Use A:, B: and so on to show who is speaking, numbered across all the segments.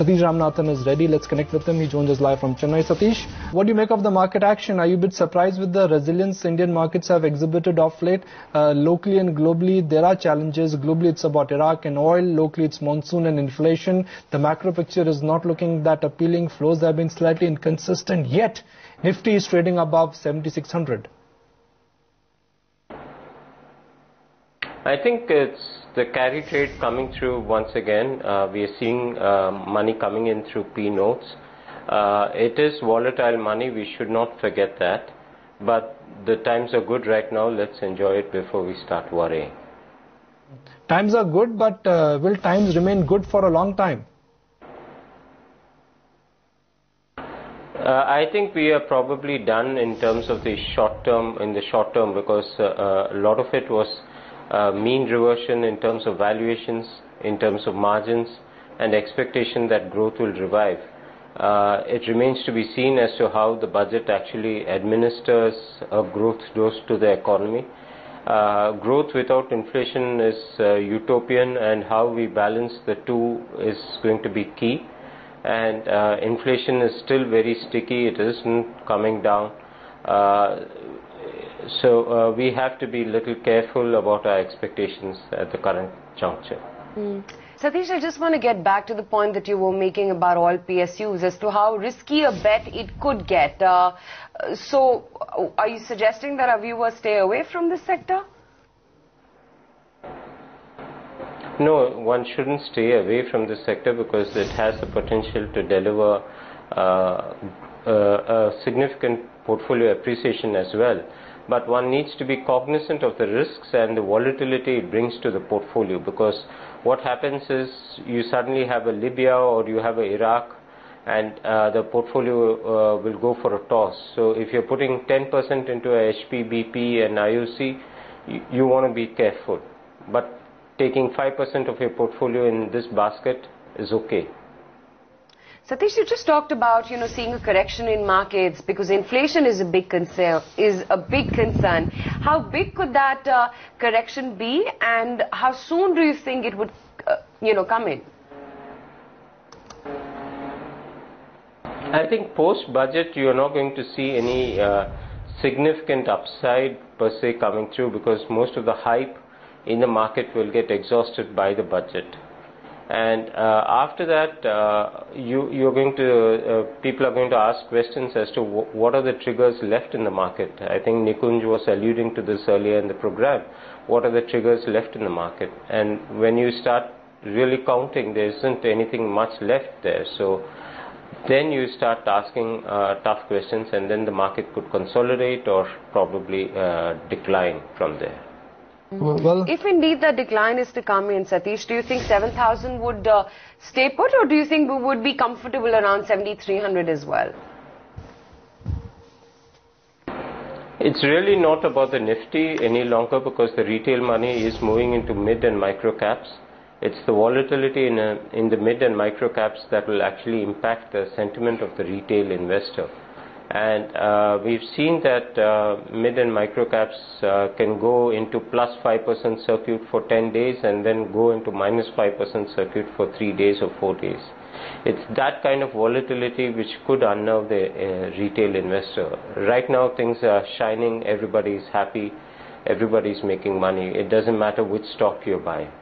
A: Satish Ramanathan is ready. Let's connect with him. He joins us live from Chennai. Satish, what do you make of the market action? Are you a bit surprised with the resilience Indian markets have exhibited of late? Locally and globally, there are challenges. Globally, it's about Iraq and oil. Locally, it's monsoon and inflation. The macro picture is not looking that appealing. Flows have been slightly inconsistent. Yet, Nifty is trading above 7,600.
B: I think it's the carry trade coming through once again. We are seeing money coming in through P notes. It is volatile money, we should not forget that. But the times are good right now. Let's enjoy it before we start worrying.
A: Times are good, but will times remain good for a long time?
B: I think we are probably done in terms of the short term, because a lot of it was mean reversion in terms of valuations, in terms of margins, and expectation that growth will revive. It remains to be seen as to how the budget actually administers a growth dose to the economy. Growth without inflation is utopian, and how we balance the two is going to be key. And inflation is still very sticky. It isn't coming down. So we have to be a little careful about our expectations at the current juncture.
C: Satish, I just want to get back to the point that you were making about oil PSUs as to how risky a bet it could get. So are you suggesting that our viewers stay away from this sector?
B: No, one shouldn't stay away from this sector because it has the potential to deliver a significant portfolio appreciation as well. But one needs to be cognizant of the risks and the volatility it brings to the portfolio, because what happens is you suddenly have a Libya or you have a Iraq, and the portfolio will go for a toss. So if you're putting 10% into a HP, BP and IOC, you want to be careful. But taking 5% of your portfolio in this basket is okay.
C: Satish, you just talked about, seeing a correction in markets because inflation is a big concern. How big could that correction be, and how soon do you think it would, come in?
B: I think post-budget you are not going to see any significant upside per se coming through, because most of the hype in the market will get exhausted by the budget. And after that, people are going to ask questions as to what are the triggers left in the market. I think Nikunj was alluding to this earlier in the program. What are the triggers left in the market? And when you start really counting, there isn't anything much left there. So then you start asking tough questions, and then the market could consolidate or probably decline from there.
A: Well,
C: if indeed the decline is to come in, Satish, do you think 7,000 would stay put, or do you think we would be comfortable around 7,300 as well?
B: It's really not about the Nifty any longer, because the retail money is moving into mid and micro caps. It's the volatility in the mid and micro caps that will actually impact the sentiment of the retail investor. And we've seen that mid and micro caps can go into plus 5% circuit for 10 days and then go into minus 5% circuit for 3 days or 4 days. It's that kind of volatility which could unnerve the retail investor. Right now things are shining, everybody's happy, everybody's making money. It doesn't matter which stock you're buying.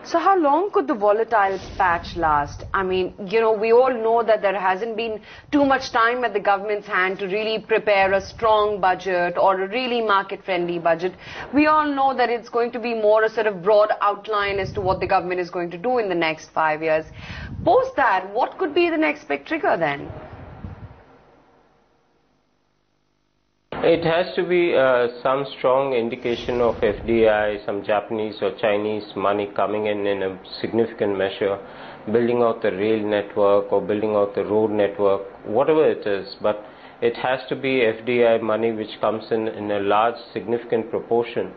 C: So how long could the volatile patch last? I mean, we all know that there hasn't been too much time at the government's hand to really prepare a strong budget or a really market-friendly budget. We all know that it's going to be more a sort of broad outline as to what the government is going to do in the next 5 years. Post that, what could be the next big trigger then?
B: It has to be some strong indication of FDI, some Japanese or Chinese money coming in a significant measure, building out the rail network or building out the road network, whatever it is. But it has to be FDI money which comes in a large, significant proportion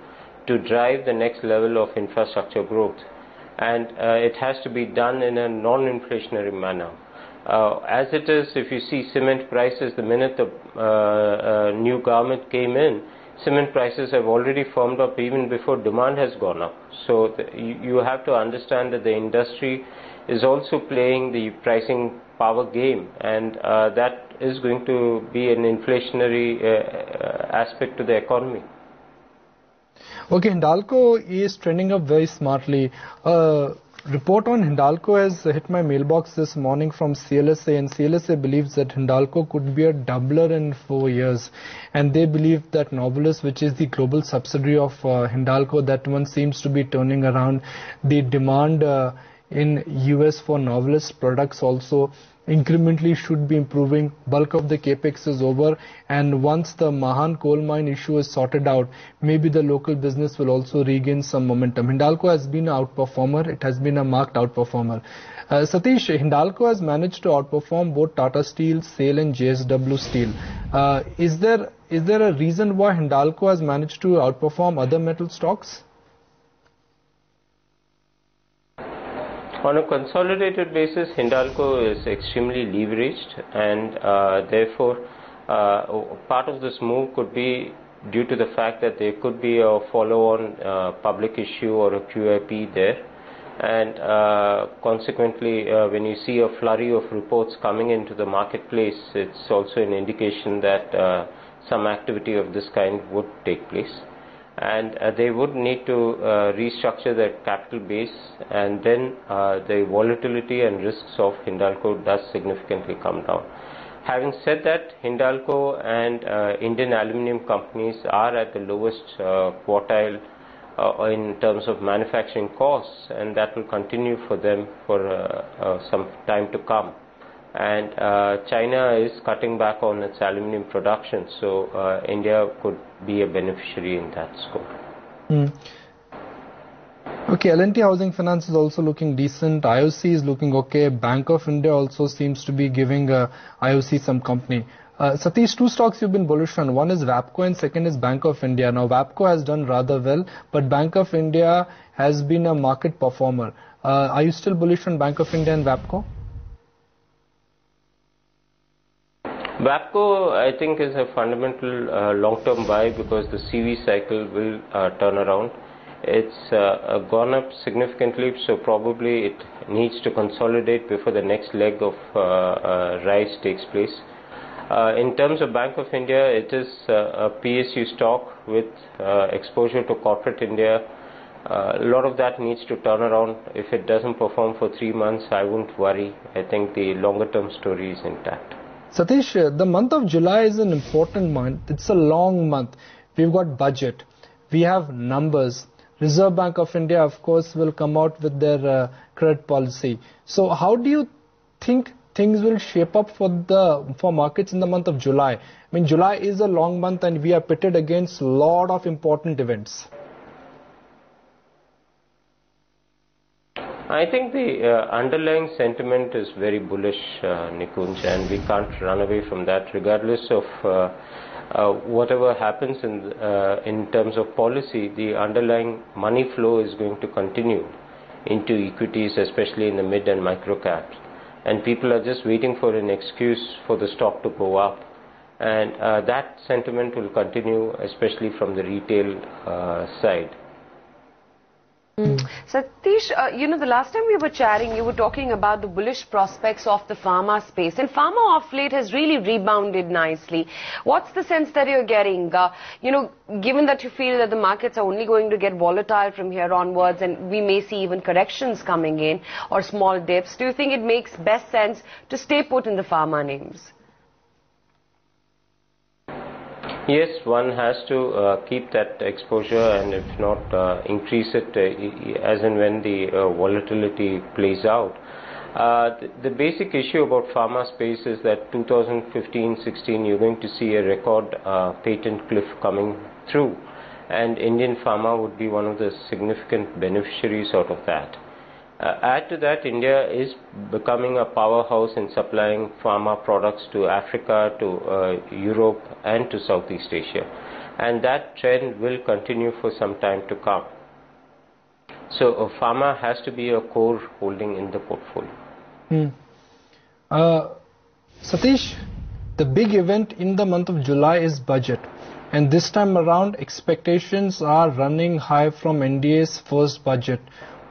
B: to drive the next level of infrastructure growth. And it has to be done in a non-inflationary manner. As it is, if you see cement prices, the minute the new government came in, cement prices have already firmed up even before demand has gone up. So you have to understand that the industry is also playing the pricing power game, and that is going to be an inflationary aspect to the economy.
A: Okay, Hindalco is trending up very smartly. Report on Hindalco has hit my mailbox this morning from CLSA, and CLSA believes that Hindalco could be a doubler in 4 years, and they believe that Novelis, which is the global subsidiary of Hindalco, that one seems to be turning around. The demand in US for Novelis products also incrementally should be improving. Bulk of the capex is over, and once the Mahan coal mine issue is sorted out, maybe the local business will also regain some momentum. Hindalco has been an outperformer. It has been a marked outperformer. Satish, Hindalco has managed to outperform both Tata Steel, SAIL and JSW Steel. Is there a reason why Hindalco has managed to outperform other metal stocks?
B: On a consolidated basis, Hindalco is extremely leveraged, and therefore part of this move could be due to the fact that there could be a follow-on public issue or a QIP there, and consequently when you see a flurry of reports coming into the marketplace, it's also an indication that some activity of this kind would take place. And they would need to restructure their capital base, and then the volatility and risks of Hindalco does significantly come down. Having said that, Hindalco and Indian aluminium companies are at the lowest quartile in terms of manufacturing costs, and that will continue for them for some time to come. And China is cutting back on its aluminium production, so India could be a beneficiary in that scope.
A: Okay, L&T Housing Finance is also looking decent. IOC is looking okay. Bank of India also seems to be giving IOC some company. Satish, two stocks you've been bullish on. One is WAPCO and second is Bank of India. Now, WAPCO has done rather well, but Bank of India has been a market performer. Are you still bullish on Bank of India and WAPCO?
B: WAPCO, I think, is a fundamental long-term buy because the CV cycle will turn around. It's gone up significantly, so probably it needs to consolidate before the next leg of rise takes place. In terms of Bank of India, it is a PSU stock with exposure to corporate India. A lot of that needs to turn around. If it doesn't perform for 3 months, I won't worry. I think the longer-term story is intact.
A: Satish, the month of July is an important month. It's a long month. We've got budget. We have numbers. Reserve Bank of India, of course, will come out with their credit policy. So how do you think things will shape up for markets in the month of July? I mean, July is a long month and we are pitted against a lot of important events.
B: I think the underlying sentiment is very bullish, Nikunj, and we can't run away from that regardless of whatever happens in terms of policy. The underlying money flow is going to continue into equities, especially in the mid and micro caps, and people are just waiting for an excuse for the stock to go up, and that sentiment will continue, especially from the retail side.
C: Satish, the last time we were chatting, you were talking about the bullish prospects of the pharma space. And pharma of late has really rebounded nicely. What's the sense that you're getting? Given that you feel that the markets are only going to get volatile from here onwards and we may see even corrections coming in or small dips, do you think it makes best sense to stay put in the pharma names?
B: Yes, one has to keep that exposure, and if not, increase it as and when the volatility plays out. The basic issue about pharma space is that 2015-16 you're going to see a record patent cliff coming through, and Indian pharma would be one of the significant beneficiaries out of that. Add to that, India is becoming a powerhouse in supplying pharma products to Africa, to Europe and to Southeast Asia, and that trend will continue for some time to come. So pharma has to be a core holding in the portfolio.
A: Satish, the big event in the month of July is budget, and this time around expectations are running high from NDA's first budget.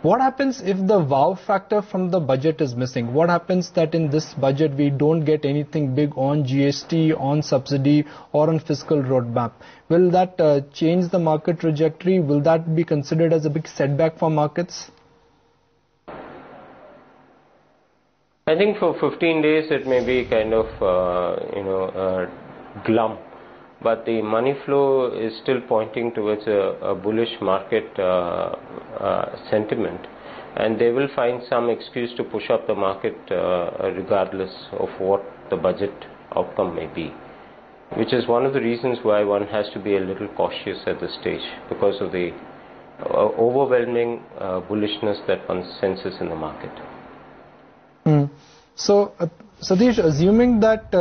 A: What happens if the wow factor from the budget is missing? What happens that in this budget we don't get anything big on GST, on subsidy or on fiscal roadmap? Will that change the market trajectory? Will that be considered as a big setback for markets?
B: I think for 15 days it may be kind of, glum. But the money flow is still pointing towards a bullish market sentiment, and they will find some excuse to push up the market regardless of what the budget outcome may be, which is one of the reasons why one has to be a little cautious at this stage because of the overwhelming bullishness that one senses in the market.
A: So, Satish, assuming that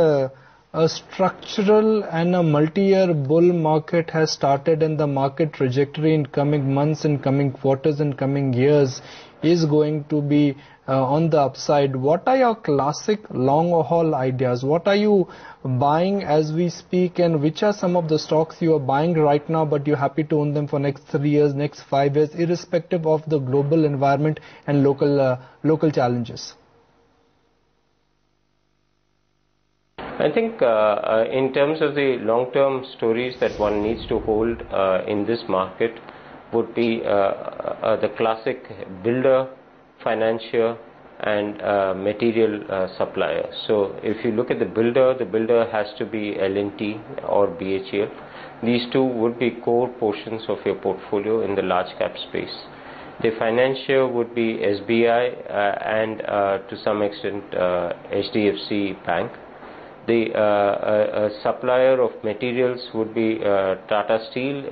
A: a structural and a multi-year bull market has started and the market trajectory in coming months and coming quarters and coming years is going to be on the upside, what are your classic long haul ideas? What are you buying as we speak, and which are some of the stocks you are buying right now but you're happy to own them for next 3 years, next 5 years, irrespective of the global environment and local challenges?
B: I think in terms of the long-term stories that one needs to hold in this market would be the classic builder, financier and material supplier. So if you look at the builder has to be L&T or BHEL. These two would be core portions of your portfolio in the large cap space. The financier would be SBI and to some extent HDFC Bank. The supplier of materials would be Tata Steel,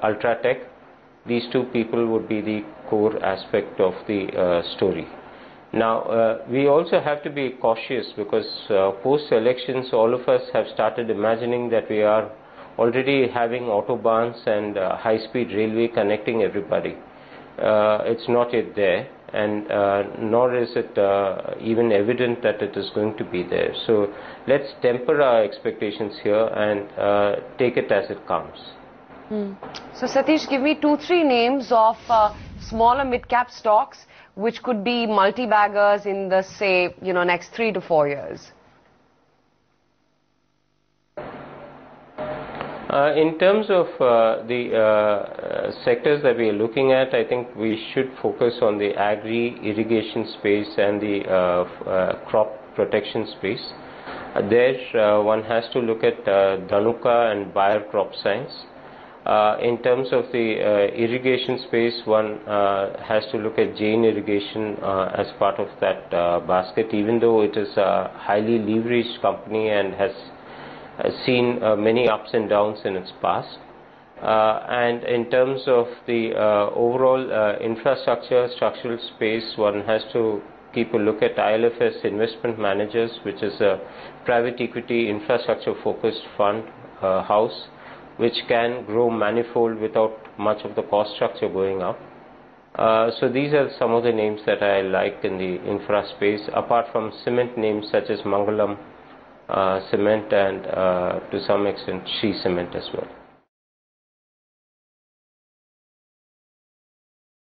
B: Ultratech. These two people would be the core aspect of the story. Now, we also have to be cautious because post-elections, all of us have started imagining that we are already having autobahns and high-speed railway connecting everybody. It's not yet there, and nor is it even evident that it is going to be there. So let's temper our expectations here and take it as it comes.
C: So Satish, give me 2-3 names of smaller mid-cap stocks which could be multi-baggers in the, say, next 3 to 4 years.
B: In terms of the sectors that we are looking at, I think we should focus on the agri-irrigation space and the crop protection space. There one has to look at Dhanuka and Bayer Crop Science. In terms of the irrigation space, one has to look at Jain Irrigation as part of that basket, even though it is a highly leveraged company and has seen many ups and downs in its past. And in terms of the overall structural space, one has to keep a look at ILFS Investment Managers, which is a private equity infrastructure focused fund house, which can grow manifold without much of the cost structure going up. So these are some of the names that I like in the infra space, apart from cement names such as Mangalam Cement and to some extent Shree Cement as well.